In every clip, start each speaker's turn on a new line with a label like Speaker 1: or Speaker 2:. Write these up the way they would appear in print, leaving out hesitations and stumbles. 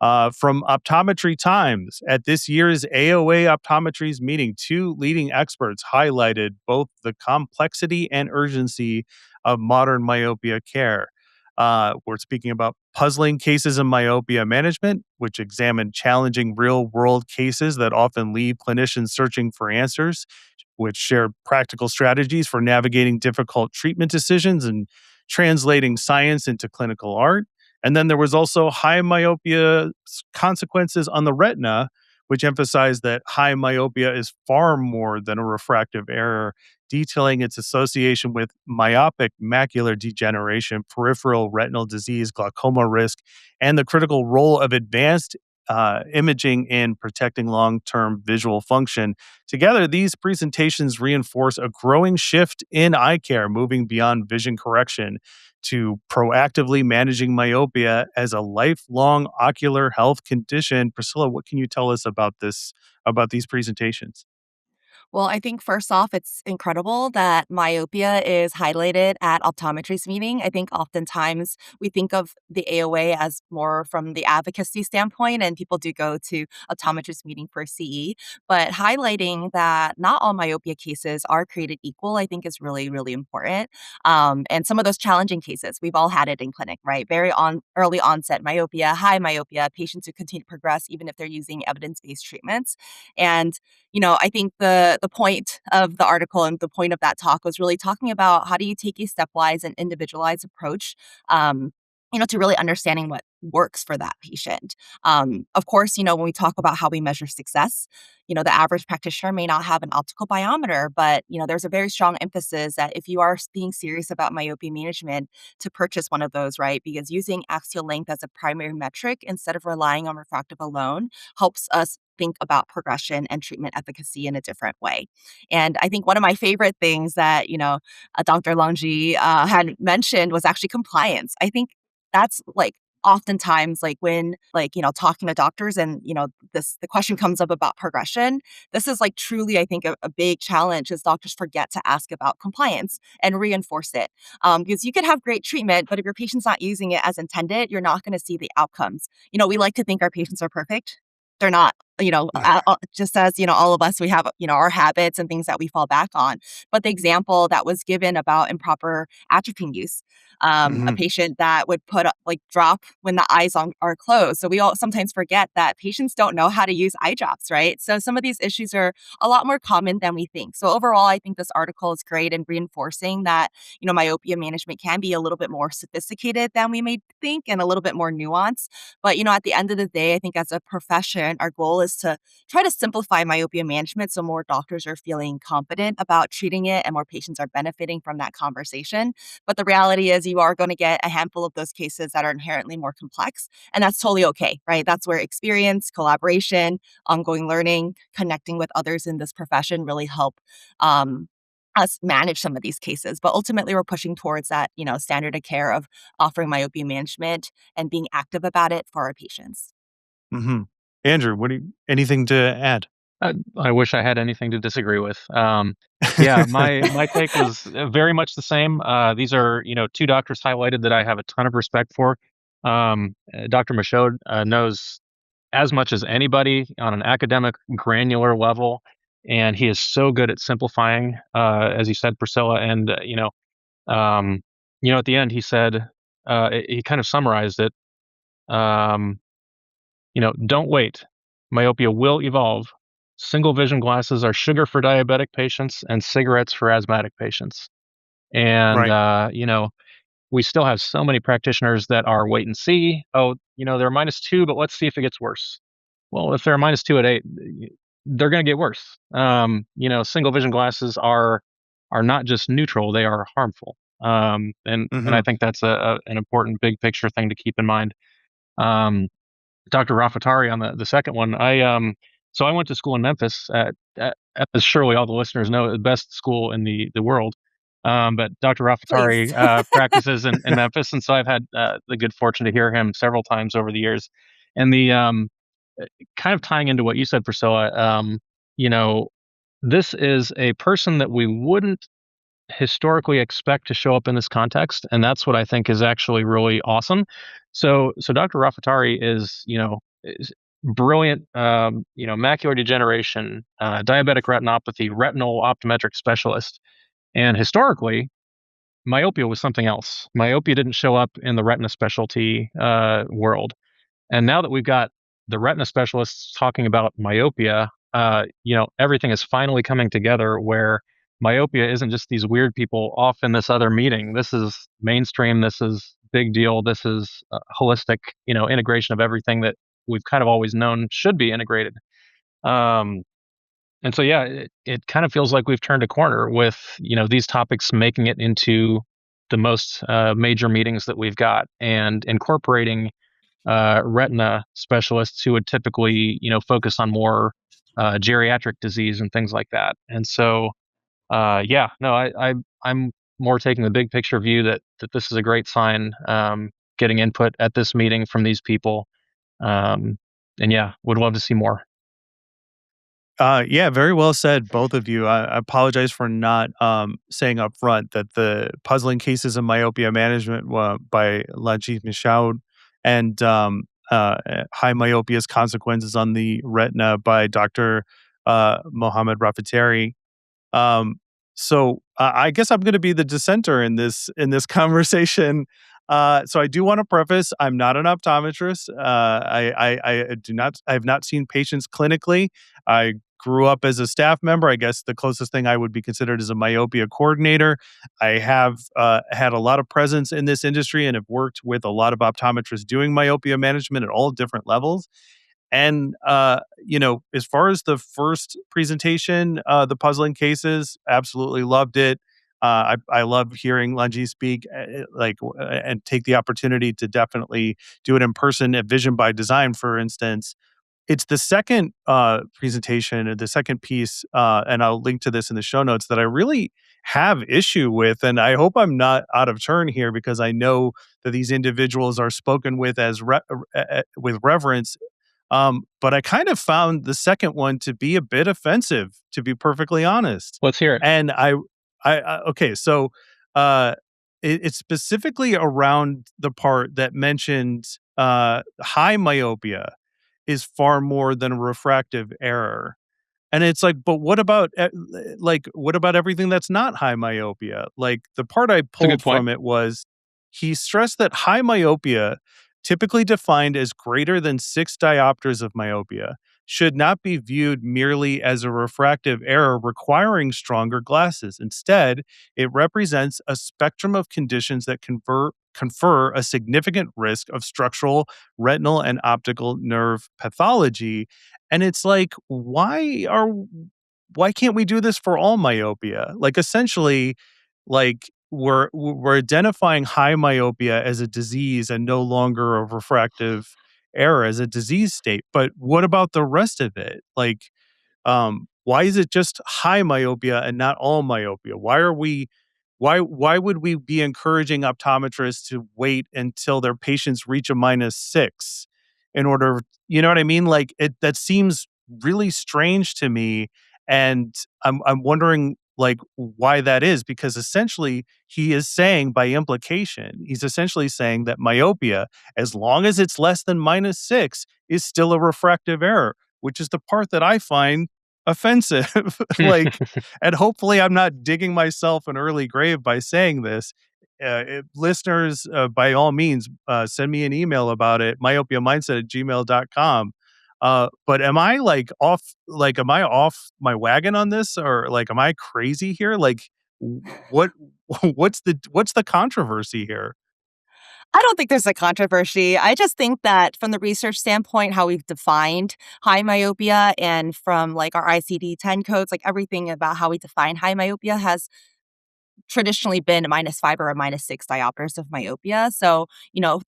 Speaker 1: From Optometry Times, at this year's AOA Optometries meeting, two leading experts highlighted both the complexity and urgency of modern myopia care. We're speaking about puzzling cases of myopia management, which examine challenging real world cases that often leave clinicians searching for answers, which share practical strategies for navigating difficult treatment decisions and translating science into clinical art. And then there was also high myopia consequences on the retina, which emphasized that high myopia is far more than a refractive error, detailing its association with myopic macular degeneration, peripheral retinal disease, glaucoma risk, and the critical role of advanced imaging in protecting long term visual function. Together, these presentations reinforce a growing shift in eye care, moving beyond vision correction to proactively managing myopia as a lifelong ocular health condition. Priscilla, what can you tell us about these presentations?
Speaker 2: Well, I think first off, it's incredible that myopia is highlighted at optometry's meeting. I think oftentimes we think of the AOA as more from the advocacy standpoint, and people do go to optometrist meeting for CE. But highlighting that not all myopia cases are created equal, I think is really, really important. And some of those challenging cases, we've all had it in clinic, right? Very early onset myopia, high myopia, patients who continue to progress even if they're using evidence-based treatments. And I think the point of the article and the point of that talk was really talking about how do you take a stepwise and individualized approach, um, to really understanding what works for that patient. Of course, when we talk about how we measure success, the average practitioner may not have an optical biometer, but there's a very strong emphasis that if you are being serious about myopia management, to purchase one of those, right? Because using axial length as a primary metric instead of relying on refractive alone helps us think about progression and treatment efficacy in a different way. And I think one of my favorite things that, Dr. Longji had mentioned was actually compliance. I think that's like oftentimes like when talking to doctors and the question comes up about progression. This is like truly, I think, a big challenge is doctors forget to ask about compliance and reinforce it, because you could have great treatment, but if your patient's not using it as intended, you're not going to see the outcomes. We like to think our patients are perfect. They're not. Just as all of us, we have our habits and things that we fall back on. But the example that was given about improper atropine use, a
Speaker 1: Mhm.
Speaker 2: patient that would drop when the are closed. So we all sometimes forget that patients don't know how to use eye drops, right? So some of these issues are a lot more common than we think. So overall, I think this article is great in reinforcing that myopia management can be a little bit more sophisticated than we may think and a little bit more nuanced. But at the end of the day, I think as a profession, our goal is to try to simplify myopia management so more doctors are feeling confident about treating it and more patients are benefiting from that conversation. But the reality is, you are going to get a handful of those cases that are inherently more complex, and that's totally okay, right? That's where experience, collaboration, ongoing learning, connecting with others in this profession really help. Us manage some of these cases, but ultimately we're pushing towards that, standard of care of offering myopia management and being active about it for our patients.
Speaker 1: Mhm. Andrew, what do you anything to add?
Speaker 3: I wish I had anything to disagree with. Yeah, my take was very much the same. These are, two doctors highlighted that I have a ton of respect for. Dr. Michaud knows as much as anybody on an academic, granular level, and he is so good at simplifying, as you said, Priscilla. And um, at the end, he said, he kind of summarized it. Um, don't wait. Myopia will evolve. Single vision glasses are sugar for diabetic patients and cigarettes for asthmatic patients. And,
Speaker 1: Right.
Speaker 3: we still have so many practitioners that are wait and see. Oh, they're -2, but let's see if it gets worse. Well, if they're -2 at 8, they're going to get worse. Single vision glasses are not just neutral; they are harmful. And I
Speaker 1: Mhm.
Speaker 3: think that's an important big picture thing to keep in mind. Um, Dr. Rafatari on the second one. So I went to school in Memphis as surely all the listeners know, the best school in the world. But Dr.
Speaker 2: Please.
Speaker 3: Rafatari practices in Memphis, and so I've had the good fortune to hear him several times over the years. And the kind of tying into what you said, Priscilla, you know, this is a person that we wouldn't historically expect to show up in this context, and that's what I think is actually really awesome. So Dr. Raffatari is brilliant, macular degeneration, diabetic retinopathy, retinal optometric specialist, and historically, myopia was something else. Myopia didn't show up in the retina specialty world. And now that we've got the retina specialists talking about myopia, everything is finally coming together where myopia isn't just these weird people off in this other meeting. This is mainstream. This is big deal. This is holistic, integration of everything that we've kind of always known should be integrated. Um, and so, yeah, it kind of feels like we've turned a corner with, these topics making it into the most major meetings that we've got and incorporating retina specialists who would typically, focus on more geriatric disease and things like that. And so, yeah, no, I'm more taking the big picture view that this is a great sign. Getting input at this meeting from these people, and yeah, would love to see more.
Speaker 1: Yeah, very well said, both of you. I apologize for not saying up front that the puzzling cases of myopia management by Lajeet Michaud and high myopia's consequences on the retina by Dr. Mohammed Rafateri. Um, I guess I'm going to be the dissenter in this conversation. So I do want to preface: I'm not an optometrist. I do not. I have not seen patients clinically. I grew up as a staff member. I guess the closest thing I would be considered is a myopia coordinator. I have had a lot of presence in this industry and have worked with a lot of optometrists doing myopia management at all different levels. And, as far as the first presentation, the puzzling cases, absolutely loved it. I love hearing Lanji speak, and take the opportunity to definitely do it in person at Vision by Design, for instance. It's the second presentation or the second piece, and I'll link to this in the show notes that I really have issue with, and I hope I'm not out of turn here because I know that these individuals are spoken with with reverence, but I kind of found the second one to be a bit offensive, to be perfectly honest.
Speaker 3: Let's hear it.
Speaker 1: And okay, so uh, it's specifically around the part that mentioned high myopia is far more than a refractive error. And it's like, but what about everything that's not high myopia? Like the part I
Speaker 3: It's a good
Speaker 1: pulled
Speaker 3: point.
Speaker 1: from it was he stressed that high myopia, typically defined as greater than 6 diopters of myopia, should not be viewed merely as a refractive error requiring stronger glasses. Instead, it represents a spectrum of conditions that confer a significant risk of structural, retinal, and optical nerve pathology. And it's like, why can't we do this for all myopia? Like essentially, like we're identifying high myopia as a disease and no longer a refractive error as a disease state. But what about the rest of it? Like why is it just high myopia and not all myopia? Why would we be encouraging optometrists to wait until their patients reach a -6 in order, you know what I mean? Like that seems really strange to me, and I'm wondering like why that is, because essentially he is saying, by implication, he's essentially saying that myopia, as long as it's less than -6, is still a refractive error, which is the part that I find offensive. Like, and hopefully I'm not digging myself an early grave by saying this. Listeners, by all means, send me an email about it, myopiamindset@gmail.com. But am I off my wagon on this, or like, am I crazy here? Like, what, what's the controversy here?
Speaker 2: I don't think there's a controversy. I just think that from the research standpoint, how we've defined high myopia and from like our ICD-10 codes, like everything about how we define high myopia has traditionally been a -5 or a -6 diopters of myopia. So,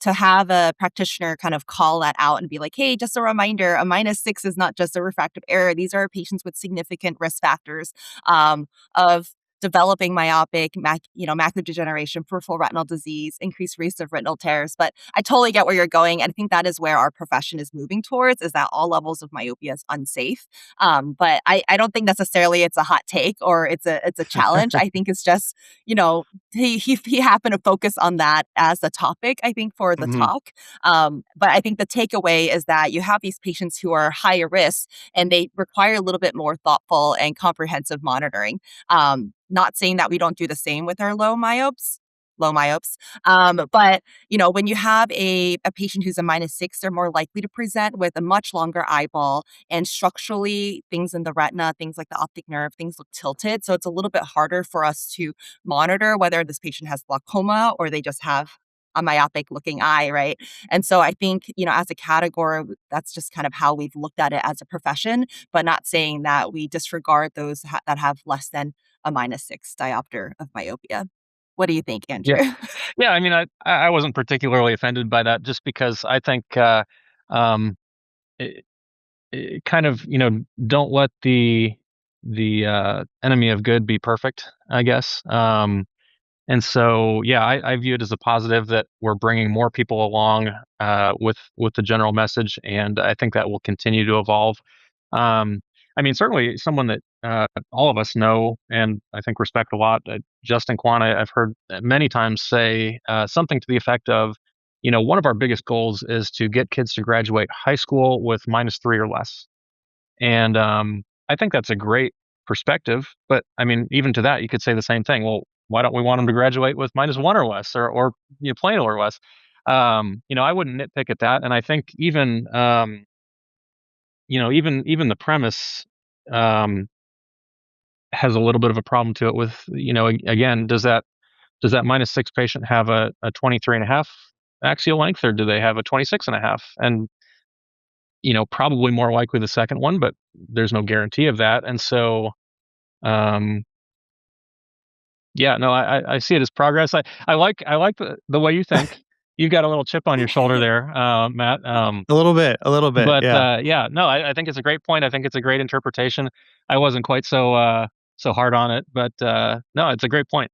Speaker 2: to have a practitioner kind of call that out and be like, hey, just a reminder, a -6 is not just a refractive error. These are patients with significant risk factors of developing myopic, macular degeneration, peripheral retinal disease, increased risk of retinal tears. But I totally get where you're going. And I think that is where our profession is moving towards, is that all levels of myopia is unsafe. But I don't think necessarily it's a hot take or it's a challenge. I think it's just, he happened to focus on that as a topic, I think, for the
Speaker 1: Mhm.
Speaker 2: talk. But I think the takeaway is that you have these patients who are higher risk and they require a little bit more thoughtful and comprehensive monitoring. Not saying that we don't do the same with our low myopes. But when you have a patient who's a -6, they're more likely to present with a much longer eyeball, and structurally things in the retina, things like the optic nerve, things look tilted. So it's a little bit harder for us to monitor whether this patient has glaucoma or they just have a myopic looking eye, right? And so I think, as a category, that's just kind of how we've looked at it as a profession, but not saying that we disregard those that have less than a -6 diopter of myopia. What do you think,
Speaker 3: Yeah.
Speaker 2: Andrew?
Speaker 3: Yeah, I mean, I wasn't particularly offended by that just because I think, um, it kind of, don't let the enemy of good be perfect, I guess. And so, yeah, I view it as a positive that we're bringing more people along with the general message, and I think that will continue to evolve. Um, I mean, certainly someone that all of us know and I think respect a lot, Justin Kwan. I've heard many times say something to the effect of, one of our biggest goals is to get kids to graduate high school with -3 or less. And I think that's a great perspective. But I mean, even to that, you could say the same thing. Well, why don't we want them to graduate with -1 or less, or plain or less? I wouldn't nitpick at that. And I think even the premise um, has a little bit of a problem to it. With again, does that -6 patient have a 23 and a half axial length, or do they have a 26 and a half? And probably more likely the second one, but there's no guarantee of that. And so, um, yeah, no, I see it as progress. I like the way you think. You got a little chip on your shoulder there, Matt.
Speaker 1: A little bit,
Speaker 3: But
Speaker 1: yeah.
Speaker 3: yeah, no, I think it's a great point. I think it's a great interpretation. I wasn't quite so hard on it, but no, it's a great point.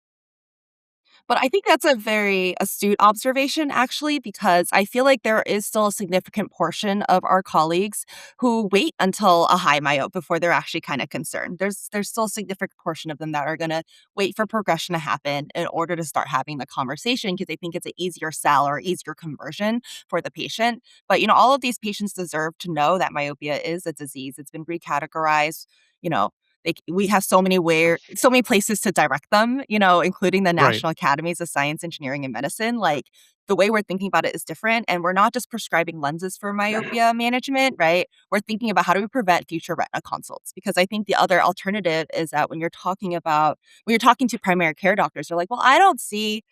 Speaker 2: But I think that's a very astute observation, actually, because I feel like there is still a significant portion of our colleagues who wait until a high myope before they're actually kind of concerned. There's still a significant portion of them that are going to wait for progression to happen in order to start having the conversation because they think it's an easier sell or easier conversion for the patient. But all of these patients deserve to know that myopia is a disease. It's been recategorized. You know, we have so many places to direct them, including the
Speaker 1: Right.
Speaker 2: National Academies of Science, Engineering, and Medicine. Like, the way we're thinking about it is different. And we're not just prescribing lenses for myopia management, right? We're thinking about how do we prevent future retina consults? Because I think the other alternative is that when you're talking to primary care doctors, they're like, well, I don't see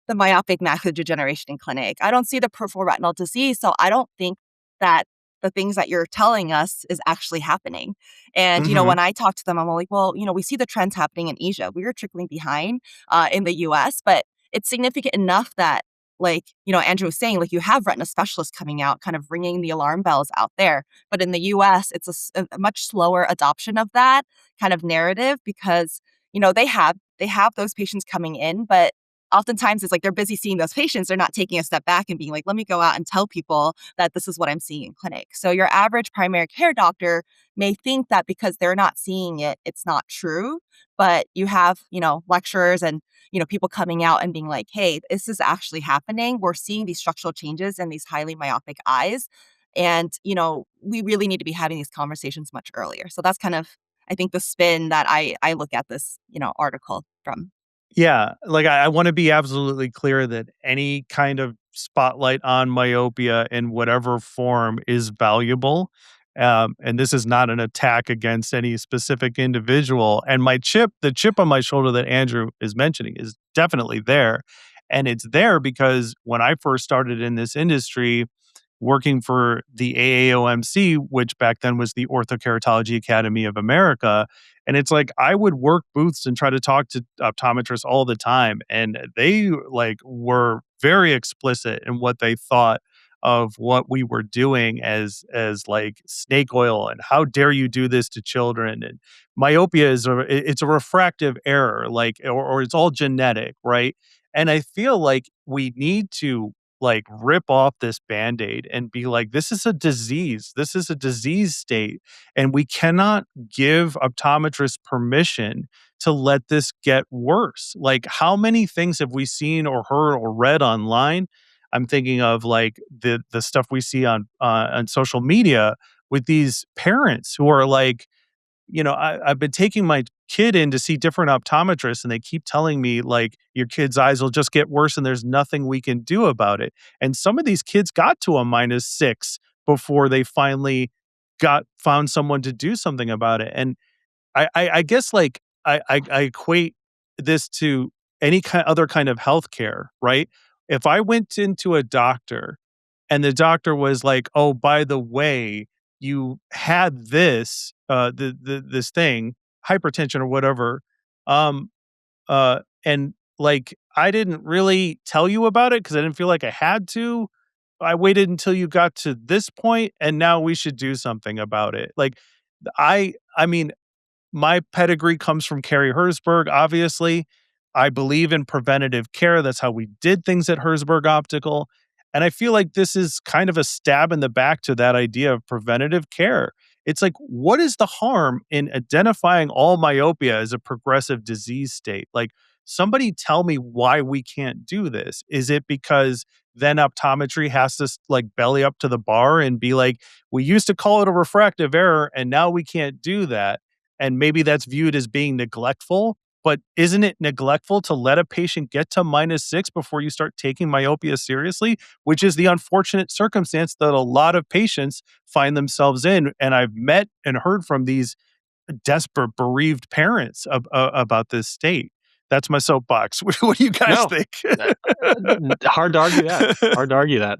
Speaker 2: the myopic macular degeneration in clinic. I don't see the peripheral retinal disease. So I don't think that the things that you're telling us is actually happening. And,
Speaker 1: Mhm.
Speaker 2: when I talk to them, I'm like, well, we see the trends happening in Asia. We are trickling behind in the US, but it's significant enough that, like, Andrew was saying, like, you have retina specialists coming out, kind of ringing the alarm bells out there. But in the US, it's a much slower adoption of that kind of narrative because, they have those patients coming in, but oftentimes it's like they're busy seeing those patients. They're not taking a step back and being like, let me go out and tell people that this is what I'm seeing in clinic. So your average primary care doctor may think that because they're not seeing it, it's not true. But you have, lecturers and, people coming out and being like, hey, this is actually happening. We're seeing these structural changes in these highly myopic eyes. And, we really need to be having these conversations much earlier. So that's kind of, I think, the spin that I look at this, article from.
Speaker 1: Yeah, like, I wanna be absolutely clear that any kind of spotlight on myopia in whatever form is valuable, and this is not an attack against any specific individual, and the chip on my shoulder that Andrew is mentioning is definitely there, and it's there because when I first started in this industry, working for the AAOMC, which back then was the Orthokeratology Academy of America. And it's like I would work booths and try to talk to optometrists all the time. And they like were very explicit in what they thought of what we were doing as like snake oil, and how dare you do this to children. And myopia is it's a refractive error, like, or it's all genetic, right? And I feel like we need to like rip off this band-aid and be like, this is a disease. This is a disease state. And we cannot give optometrists permission to let this get worse. Like, how many things have we seen or heard or read online? I'm thinking of like the stuff we see on social media with these parents who are like, I've been taking my kid in to see different optometrists, and they keep telling me, like, your kid's eyes will just get worse and there's nothing we can do about it. And some of these kids got to a -6 before they finally got found someone to do something about it. And I guess like I equate this to any other kind of healthcare, right? If I went into a doctor and the doctor was like, "Oh, by the way, you had this, this thing, hypertension or whatever," um, and like I didn't really tell you about it because I didn't feel like I had to. I waited until you got to this point, and now we should do something about it. Like, I mean, my pedigree comes from Carrie Herzberg, obviously. I believe in preventative care. That's how we did things at Herzberg Optical. And I feel like this is kind of a stab in the back to that idea of preventative care. It's like, what is the harm in identifying all myopia as a progressive disease state? Like, somebody tell me why we can't do this. Is it because then optometry has to like belly up to the bar and be like, we used to call it a refractive error and now we can't do that? And maybe that's viewed as being neglectful, but isn't it neglectful to let a patient get to -6 before you start taking myopia seriously? Which is the unfortunate circumstance that a lot of patients find themselves in. And I've met and heard from these desperate, bereaved parents about this state. That's my soapbox. What do you guys
Speaker 3: No,
Speaker 1: think?
Speaker 3: hard to argue that. Hard to argue that.